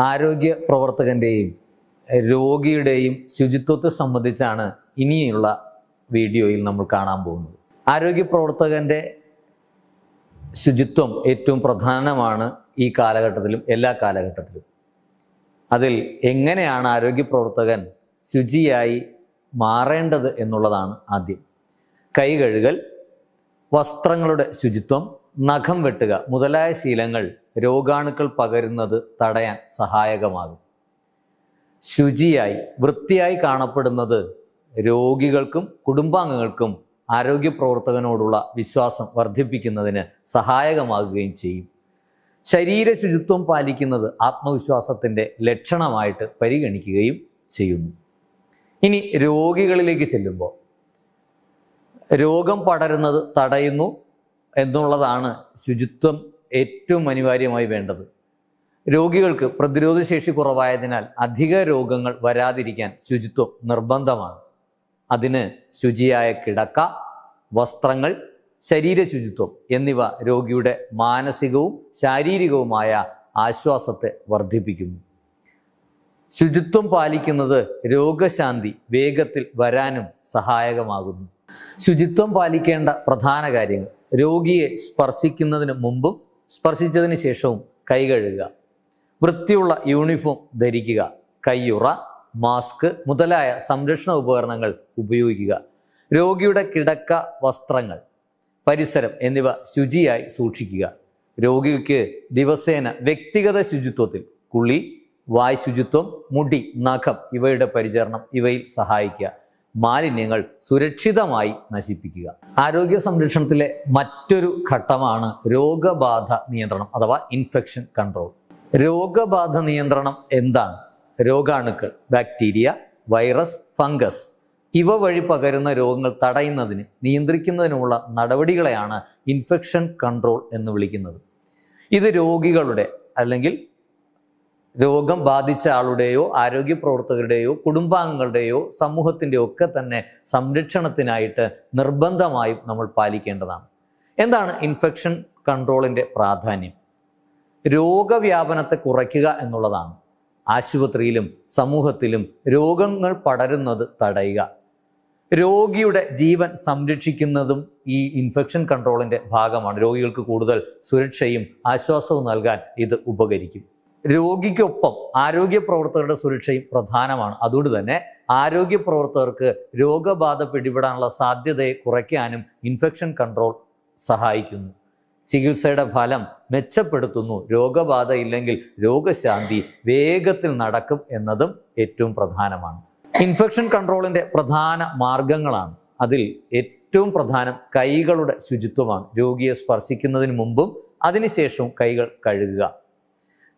ആരോഗ്യ പ്രവർത്തകൻ്റെയും രോഗിയുടെയും ശുചിത്വത്തെ സംബന്ധിച്ചാണ് ഇനിയുള്ള വീഡിയോയിൽ നമ്മൾ കാണാൻ പോകുന്നത്. ആരോഗ്യ പ്രവർത്തകൻ്റെ ശുചിത്വം ഏറ്റവും പ്രധാനമാണ് ഈ കാലഘട്ടത്തിലും എല്ലാ കാലഘട്ടത്തിലും. അതിൽ എങ്ങനെയാണ് ആരോഗ്യ പ്രവർത്തകൻ ശുചിയായി മാറേണ്ടത് എന്നുള്ളതാണ് ആദ്യം. കൈ കഴുകൽ, വസ്ത്രങ്ങളുടെ ശുചിത്വം, നഖം വെട്ടുക മുതലായ ശീലങ്ങൾ രോഗാണുക്കൾ പകരുന്നത് തടയാൻ സഹായകമാകും. ശുചിയായി വൃത്തിയായി കാണപ്പെടുന്നത് രോഗികൾക്കും കുടുംബാംഗങ്ങൾക്കും ആരോഗ്യ പ്രവർത്തകനോടുള്ള വിശ്വാസം വർദ്ധിപ്പിക്കുന്നതിന് സഹായകമാകുകയും ചെയ്യും. ശരീര ശുചിത്വം പാലിക്കുന്നത് ആത്മവിശ്വാസത്തിൻ്റെ ലക്ഷണമായിട്ട് പരിഗണിക്കുകയും ചെയ്യുന്നു. ഇനി രോഗികളിലേക്ക് ചെല്ലുമ്പോൾ രോഗം പടരുന്നത് തടയുന്നു എന്നുള്ളതാണ് ശുചിത്വം ഏറ്റവും അനിവാര്യമായി വേണ്ടത്. രോഗികൾക്ക് പ്രതിരോധശേഷി കുറവായതിനാൽ അധിക രോഗങ്ങൾ വരാതിരിക്കാൻ ശുചിത്വം നിർബന്ധമാണ്. അതിന് ശുചിയായ കിടക്ക, വസ്ത്രങ്ങൾ, ശരീര ശുചിത്വം എന്നിവ രോഗിയുടെ മാനസികവും ശാരീരികവുമായ ആശ്വാസത്തെ വർദ്ധിപ്പിക്കുന്നു. ശുചിത്വം പാലിക്കുന്നത് രോഗശാന്തി വേഗത്തിൽ വരാനും സഹായകമാകുന്നു. ശുചിത്വം പാലിക്കേണ്ട പ്രധാന കാര്യങ്ങൾ: രോഗിയെ സ്പർശിക്കുന്നതിന് മുമ്പും സ്പർശിച്ചതിന് ശേഷവും കൈ കഴുകുക, വൃത്തിയുള്ള യൂണിഫോം ധരിക്കുക, കയ്യുറ, മാസ്ക് മുതലായ സംരക്ഷണ ഉപകരണങ്ങൾ ഉപയോഗിക്കുക, രോഗിയുടെ കിടക്ക, വസ്ത്രങ്ങൾ, പരിസരം എന്നിവ ശുചിയായി സൂക്ഷിക്കുക. രോഗിക്ക് ദിവസേന വ്യക്തിഗത ശുചിത്വത്തിൽ കുളി, വായ് ശുചിത്വം, മുടി, നഖം ഇവയുടെ പരിചരണം ഇവയിൽ സഹായിക്കുക. മാലിന്യങ്ങൾ സുരക്ഷിതമായി നശിപ്പിക്കുക. ആരോഗ്യ സംരക്ഷണത്തിലെ മറ്റൊരു ഘട്ടമാണ് രോഗബാധ നിയന്ത്രണം അഥവാ ഇൻഫെക്ഷൻ കൺട്രോൾ. രോഗബാധ നിയന്ത്രണം എന്താണ്? രോഗാണുക്കൾ, ബാക്ടീരിയ, വൈറസ്, ഫംഗസ് ഇവ വഴി പകരുന്ന രോഗങ്ങൾ തടയുന്നതിന് നിയന്ത്രിക്കുന്നതിനുമുള്ള നടപടികളെയാണ് ഇൻഫെക്ഷൻ കൺട്രോൾ എന്ന് വിളിക്കുന്നത്. ഇത് രോഗികളുടെ അല്ലെങ്കിൽ രോഗം ബാധിച്ച ആളുടെയോ ആരോഗ്യ പ്രവർത്തകരുടെയോ കുടുംബാംഗങ്ങളുടെയോ സമൂഹത്തിൻ്റെയോ ഒക്കെ തന്നെ സംരക്ഷണത്തിനായിട്ട് നിർബന്ധമായും നമ്മൾ പാലിക്കേണ്ടതാണ്. എന്താണ് ഇൻഫെക്ഷൻ കൺട്രോളിൻ്റെ പ്രാധാന്യം? രോഗവ്യാപനത്തെ കുറയ്ക്കുക എന്നുള്ളതാണ്. ആശുപത്രിയിലും സമൂഹത്തിലും രോഗങ്ങൾ പടരുന്നത് തടയുക. രോഗിയുടെ ജീവൻ സംരക്ഷിക്കുന്നതും ഈ ഇൻഫെക്ഷൻ കൺട്രോളിൻ്റെ ഭാഗമാണ്. രോഗികൾക്ക് കൂടുതൽ സുരക്ഷയും ആശ്വാസവും നൽകാൻ ഇത് ഉപകരിക്കും. രോഗിക്കൊപ്പം ആരോഗ്യ പ്രവർത്തകരുടെ സുരക്ഷയും പ്രധാനമാണ്. അതുകൊണ്ട് തന്നെ ആരോഗ്യ പ്രവർത്തകർക്ക് രോഗബാധ പിടിപെടാനുള്ള സാധ്യതയെ കുറയ്ക്കാനും ഇൻഫെക്ഷൻ കൺട്രോൾ സഹായിക്കുന്നു. ചികിത്സയുടെ ഫലം മെച്ചപ്പെടുത്തുന്നു. രോഗബാധ ഇല്ലെങ്കിൽ രോഗശാന്തി വേഗത്തിൽ നടക്കും എന്നതും ഏറ്റവും പ്രധാനമാണ്. ഇൻഫെക്ഷൻ കൺട്രോളിൻ്റെ പ്രധാന മാർഗങ്ങളാണ്. അതിൽ ഏറ്റവും പ്രധാനം കൈകളുടെ ശുചിത്വമാണ്. രോഗിയെ സ്പർശിക്കുന്നതിന് മുമ്പും അതിനുശേഷവും കൈകൾ കഴുകുക.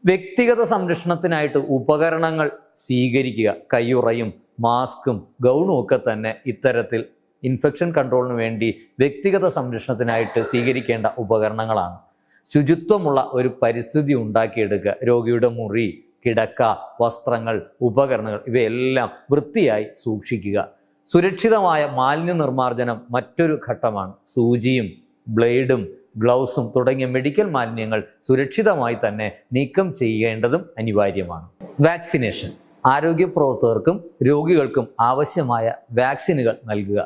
വ്യക്തിഗത സംരക്ഷണത്തിനായിട്ട് ഉപകരണങ്ങൾ സ്വീകരിക്കുക. കയ്യുറയും മാസ്കും ഗൗണും ഒക്കെ തന്നെ ഇത്തരത്തിൽ ഇൻഫെക്ഷൻ കൺട്രോളിന് വേണ്ടി വ്യക്തിഗത സംരക്ഷണത്തിനായിട്ട് സ്വീകരിക്കേണ്ട ഉപകരണങ്ങളാണ്. ശുചിത്വമുള്ള ഒരു പരിസ്ഥിതി ഉണ്ടാക്കിയെടുക്കുക. രോഗിയുടെ മുറി, കിടക്ക, വസ്ത്രങ്ങൾ, ഉപകരണങ്ങൾ ഇവയെല്ലാം വൃത്തിയായി സൂക്ഷിക്കുക. സുരക്ഷിതമായ മാലിന്യ നിർമ്മാർജ്ജനം മറ്റൊരു ഘട്ടമാണ്. സൂചിയും ബ്ലേഡും ഗ്ലൗസും തുടങ്ങിയ മെഡിക്കൽ മാലിന്യങ്ങൾ സുരക്ഷിതമായി തന്നെ നീക്കം ചെയ്യേണ്ടതും അനിവാര്യമാണ്. വാക്സിനേഷൻ. ആരോഗ്യ പ്രവർത്തകർക്കും രോഗികൾക്കും ആവശ്യമായ വാക്സിനുകൾ നൽകുക.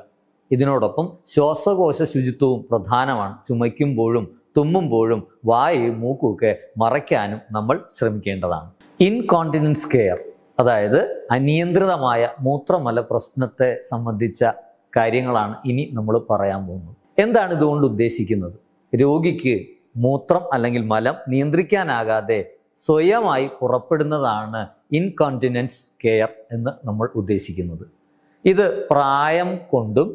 ഇതിനോടൊപ്പം ശ്വാസകോശ ശുചിത്വവും പ്രധാനമാണ്. ചുമയ്ക്കുമ്പോഴും തുമ്മുമ്പോഴും വായയും മൂക്കുമൊക്കെ മറയ്ക്കാനും നമ്മൾ ശ്രമിക്കേണ്ടതാണ്. ഇൻകോണ്ടിനൻസ് കെയർ, അതായത് അനിയന്ത്രിതമായ മൂത്രമല പ്രശ്നത്തെ സംബന്ധിച്ച കാര്യങ്ങളാണ് ഇനി നമ്മൾ പറയാൻ പോകുന്നത്. എന്താണ് ഇതുകൊണ്ട് ഉദ്ദേശിക്കുന്നത്? രോഗിക്ക് മൂത്രം അല്ലെങ്കിൽ മലം നിയന്ത്രിക്കാനാകാതെ സ്വയമായി പുറപ്പെടുന്നതാണ് ഇൻകോണ്ടിനൻസ് കെയർ എന്ന് നമ്മൾ ഉദ്ദേശിക്കുന്നത്. ഇത് പ്രായം കൊണ്ടും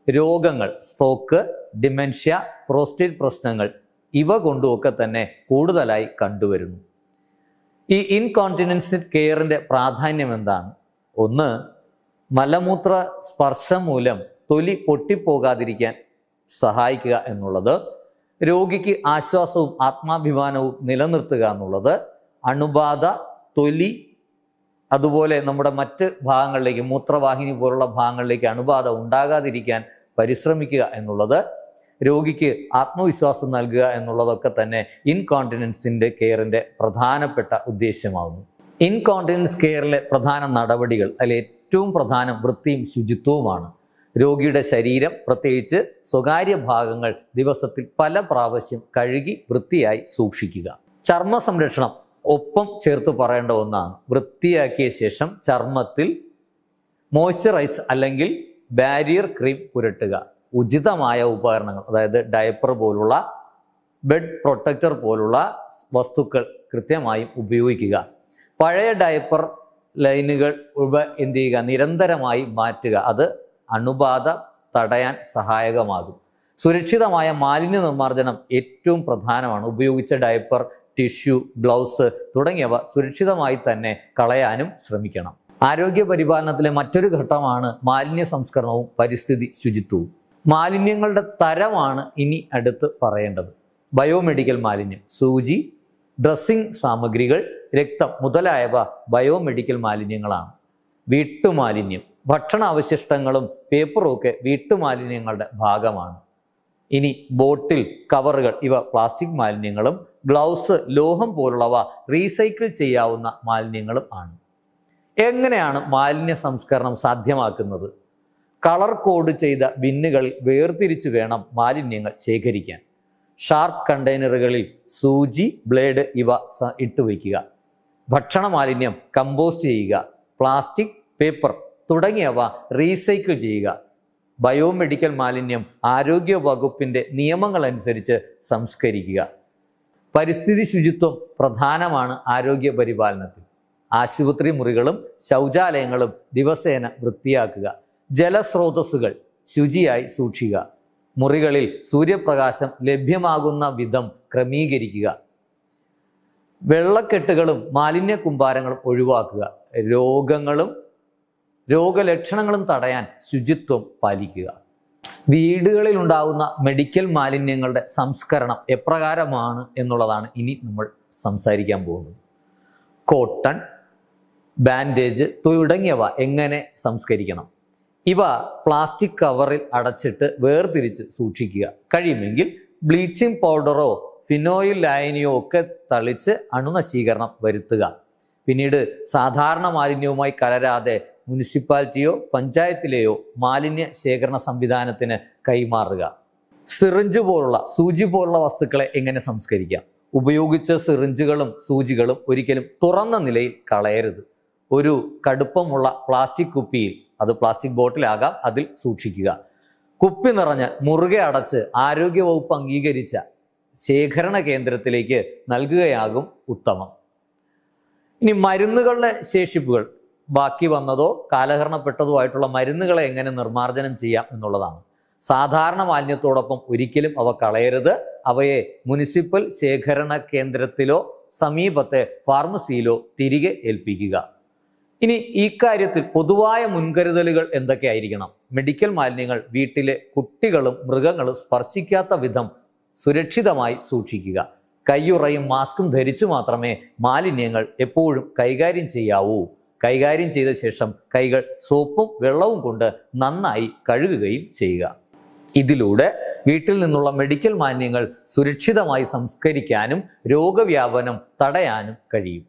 രോഗങ്ങൾ, സ്ട്രോക്ക്, ഡിമെൻഷ്യ, പ്രോസ്റ്റേറ്റ് പ്രശ്നങ്ങൾ ഇവ കൊണ്ടുമൊക്കെ തന്നെ കൂടുതലായി കണ്ടുവരുന്നു. ഈ ഇൻകോണ്ടിനൻസ് കെയറിൻ്റെ പ്രാധാന്യം എന്താണ്? ഒന്ന്, മലമൂത്ര സ്പർശം മൂലം തൊലി പൊട്ടിപ്പോകാതിരിക്കാൻ സഹായിക്കുക എന്നുള്ളത്, രോഗിക്ക് ആശ്വാസവും ആത്മാഭിമാനവും നിലനിർത്തുക എന്നുള്ളത്, അണുബാധ തൊലി അതുപോലെ നമ്മുടെ മറ്റ് ഭാഗങ്ങളിലേക്ക്, മൂത്രവാഹിനി പോലുള്ള ഭാഗങ്ങളിലേക്ക് അണുബാധ ഉണ്ടാകാതിരിക്കാൻ പരിശ്രമിക്കുക എന്നുള്ളത്, രോഗിക്ക് ആത്മവിശ്വാസം നൽകുക എന്നുള്ളതൊക്കെ തന്നെ ഇൻകോണ്ടിനൻസിൻ്റെ കെയറിൻ്റെ പ്രധാനപ്പെട്ട ഉദ്ദേശ്യമാകുന്നു. ഇൻകോണ്ടിനൻസ് കെയറിലെ പ്രധാന നടപടികൾ അതിൽ ഏറ്റവും പ്രധാനം വൃത്തിയും ശുചിത്വവുമാണ്. രോഗിയുടെ ശരീരം, പ്രത്യേകിച്ച് സ്വകാര്യ ഭാഗങ്ങൾ ദിവസത്തിൽ പല പ്രാവശ്യം കഴുകി വൃത്തിയായി സൂക്ഷിക്കുക. ചർമ്മ സംരക്ഷണം ഒപ്പം ചേർത്ത് പറയേണ്ട ഒന്നാണ്. വൃത്തിയാക്കിയ ശേഷം ചർമ്മത്തിൽ മോയ്സ്ചറൈസ് അല്ലെങ്കിൽ ബാരിയർ ക്രീം പുരട്ടുക. ഉചിതമായ ഉപകരണങ്ങൾ, അതായത് ഡയപ്പർ പോലുള്ള, ബെഡ് പ്രൊട്ടക്ടർ പോലുള്ള വസ്തുക്കൾ കൃത്യമായും ഉപയോഗിക്കുക. പഴയ ഡയപ്പർ ലൈനുകൾ എന്ത് ചെയ്യുക, നിരന്തരമായി മാറ്റുക. അത് അണുബാധ തടയാൻ സഹായകമാകും. സുരക്ഷിതമായ മാലിന്യ നിർമ്മാർജ്ജനം ഏറ്റവും പ്രധാനമാണ്. ഉപയോഗിച്ച ഡയപ്പർ, ടിഷ്യൂ, ഗ്ലൗസ് തുടങ്ങിയവ സുരക്ഷിതമായി തന്നെ കളയാനും ശ്രമിക്കണം. ആരോഗ്യ പരിപാലനത്തിലെ മറ്റൊരു ഘട്ടമാണ് മാലിന്യ സംസ്കരണവും പരിസ്ഥിതി ശുചിത്വവും. മാലിന്യങ്ങളുടെ തരമാണ് ഇനി അടുത്ത് പറയേണ്ടത്. ബയോമെഡിക്കൽ മാലിന്യം, സൂചി, ഡ്രസ്സിംഗ് സാമഗ്രികൾ, രക്തം മുതലായവ ബയോമെഡിക്കൽ മാലിന്യങ്ങളാണ്. വീട്ടുമാലിന്യം, ഭക്ഷണാവശിഷ്ടങ്ങളും പേപ്പറും ഒക്കെ വീട്ടുമാലിന്യങ്ങളുടെ ഭാഗമാണ്. ഇനി ബോട്ടിൽ, കവറുകൾ, ഇവ പ്ലാസ്റ്റിക് മാലിന്യങ്ങളും ഗ്ലൗസ്, ലോഹം പോലുള്ളവ റീസൈക്കിൾ ചെയ്യാവുന്ന മാലിന്യങ്ങളും ആണ്. എങ്ങനെയാണ് മാലിന്യ സംസ്കരണം സാധ്യമാക്കുന്നത്? കളർ കോഡ് ചെയ്ത ബിന്നുകളിൽ വേർതിരിച്ചു വേണം മാലിന്യങ്ങൾ ശേഖരിക്കാൻ. ഷാർപ്പ് കണ്ടെയ്നറുകളിൽ സൂചി, ബ്ലേഡ് ഇവ ഇട്ടുവയ്ക്കുക. ഭക്ഷണ മാലിന്യം കമ്പോസ്റ്റ് ചെയ്യുക. പ്ലാസ്റ്റിക്, പേപ്പർ തുടങ്ങിയവ റീസൈക്കിൾ ചെയ്യുക. ബയോമെഡിക്കൽ മാലിന്യം ആരോഗ്യ വകുപ്പിൻ്റെ നിയമങ്ങൾ അനുസരിച്ച് സംസ്കരിക്കുക. പരിസ്ഥിതി ശുചിത്വം പ്രധാനമാണ് ആരോഗ്യ പരിപാലനത്തിൽ. ആശുപത്രി മുറികളും ശൗചാലയങ്ങളും ദിവസേന വൃത്തിയാക്കുക. ജലസ്രോതസ്സുകൾ ശുചിയായി സൂക്ഷിക്കുക. മുറികളിൽ സൂര്യപ്രകാശം ലഭ്യമാകുന്ന വിധം ക്രമീകരിക്കുക. വെള്ളക്കെട്ടുകളും മാലിന്യ കൂമ്പാരങ്ങളും ഒഴിവാക്കുക. രോഗലക്ഷണങ്ങളും തടയാൻ ശുചിത്വം പാലിക്കുക. വീടുകളിൽ ഉണ്ടാകുന്ന മെഡിക്കൽ മാലിന്യങ്ങളുടെ സംസ്കരണം എപ്രകാരമാണ് എന്നുള്ളതാണ് ഇനി നമ്മൾ സംസാരിക്കാൻ പോകുന്നത്. കോട്ടൺ, ബാൻഡേജ് തുടങ്ങിയവ എങ്ങനെ സംസ്കരിക്കണം? ഇവ പ്ലാസ്റ്റിക് കവറിൽ അടച്ചിട്ട് വേർതിരിച്ച് സൂക്ഷിക്കുക. കഴിയുമെങ്കിൽ ബ്ലീച്ചിങ് പൗഡറോ ഫിനോയിൽ ലായനിയോ ഒക്കെ തളിച്ച് അണുനശീകരണം വരുത്തുക. പിന്നീട് സാധാരണ മാലിന്യവുമായി കലരാതെ മുനിസിപ്പാലിറ്റിയോ പഞ്ചായത്തിലെയോ മാലിന്യ ശേഖരണ സംവിധാനത്തിന് കൈമാറുക. സിറിഞ്ച് പോലുള്ള, സൂചി പോലുള്ള വസ്തുക്കളെ എങ്ങനെ സംസ്കരിക്കാം? ഉപയോഗിച്ച സിറിഞ്ചുകളും സൂചികളും ഒരിക്കലും തുറന്ന നിലയിൽ കളയരുത്. ഒരു കടുപ്പമുള്ള പ്ലാസ്റ്റിക് കുപ്പിയിൽ, അത് പ്ലാസ്റ്റിക് ബോട്ടിലാകാം, അതിൽ സൂക്ഷിക്കുക. കുപ്പി നിറഞ്ഞ് മുറുകെ അടച്ച് ആരോഗ്യവകുപ്പ് അംഗീകരിച്ച ശേഖരണ കേന്ദ്രത്തിലേക്ക് നൽകുകയാകും ഉത്തമം. ഇനി മരുന്നുകളുടെ ശേഷിപ്പുകൾ, ബാക്കി വന്നതോ കാലഹരണപ്പെട്ടതോ ആയിട്ടുള്ള മരുന്നുകളെ എങ്ങനെ നിർമ്മാർജ്ജനം ചെയ്യാം എന്നുള്ളതാണ്. സാധാരണ മാലിന്യത്തോടൊപ്പം ഒരിക്കലും അവ കളയരുത്. അവയെ മുനിസിപ്പൽ ശേഖരണ കേന്ദ്രത്തിലോ സമീപത്തെ ഫാർമസിയിലോ തിരികെ ഏൽപ്പിക്കുക. ഇനി ഈ കാര്യത്തിൽ പൊതുവായ മുൻകരുതലുകൾ എന്തൊക്കെയായിരിക്കണം? മെഡിക്കൽ മാലിന്യങ്ങൾ വീട്ടിലെ കുട്ടികളും മൃഗങ്ങളും സ്പർശിക്കാത്ത വിധം സുരക്ഷിതമായി സൂക്ഷിക്കുക. കയ്യുറയും മാസ്കും ധരിച്ചു മാത്രമേ മാലിന്യങ്ങൾ എപ്പോഴും കൈകാര്യം ചെയ്യാവൂ. കൈകാര്യം ചെയ്ത ശേഷം കൈകൾ സോപ്പും വെള്ളവും കൊണ്ട് നന്നായി കഴുകുകയും ചെയ്യുക. ഇതിലൂടെ വീട്ടിൽ നിന്നുള്ള മെഡിക്കൽ മാലിന്യങ്ങൾ സുരക്ഷിതമായി സംസ്കരിക്കാനും രോഗവ്യാപനം തടയാനും കഴിയും.